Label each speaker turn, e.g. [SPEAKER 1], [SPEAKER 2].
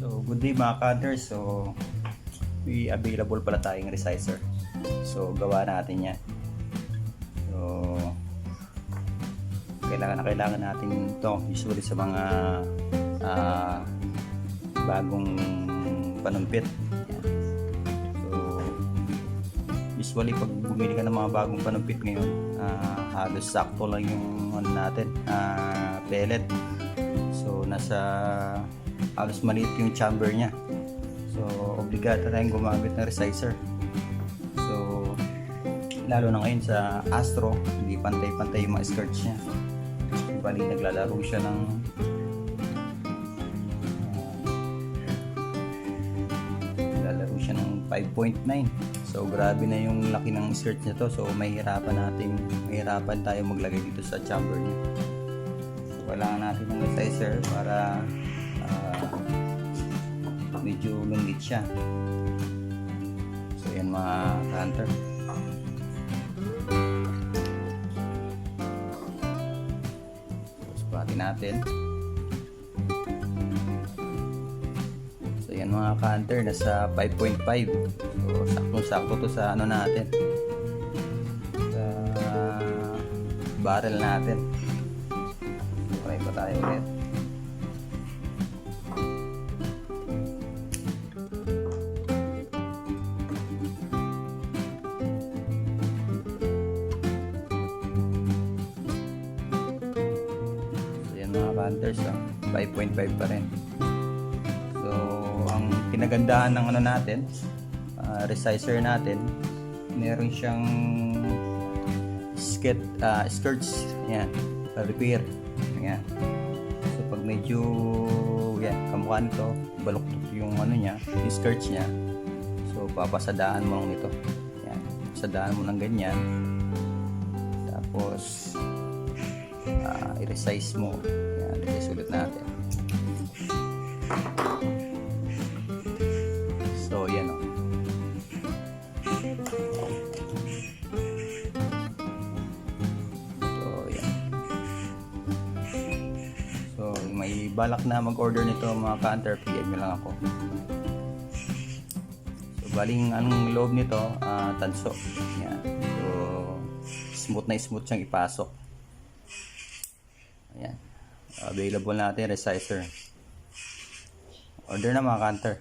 [SPEAKER 1] So, good day mga cutters. So, may available pala tayong resizer. So, gawa natin yan. So, kailangan natin ito usually sa mga bagong panumpit. Yan. So, usually pag bumili ka ng mga bagong panumpit ngayon, halos sakto lang yung natin, pellet. So, nasa halos maliit yung chamber niya. So, obligado tayong gumamit ng resizer. So, lalo na ngayon sa Astro, hindi pantay-pantay yung mga skirts niya. Bali, naglalaro siya ng naglalaro siya ng 5.9. So, grabe na yung laki ng skirt niya to. So, mahirapan tayo maglagay dito sa chamber niya. So, kailangan natin ng resizer para medyo lungit siya. So yan mga hunter. Susukatin natin. So yan mga hunter, nasa 5.5. So sakto-sakto to sa ano natin, sa barrel natin. Try pa tayo ulit. Mga hunters, 5.5 pa rin. So ang kinagandahan ng ano natin, resizer natin, meron siyang skirts, yan, repair, yan. So pag medyo yan, kamukha nito, baluktot yung ano niya, yung skirts niya, so papasadaan mo ng ito, yan, pasadaan mo ng ganyan, tapos i-resize mo. Yan, i-resize ulit natin. So, yan o. So, yan. So, may balak na mag-order nito mga ka-hunter, PM nyo lang ako. So, baling anong loob nito, tanso. Yan. So, smooth na smooth siyang ipasok. Ayan. Available natin resizer. Order na mga hunter.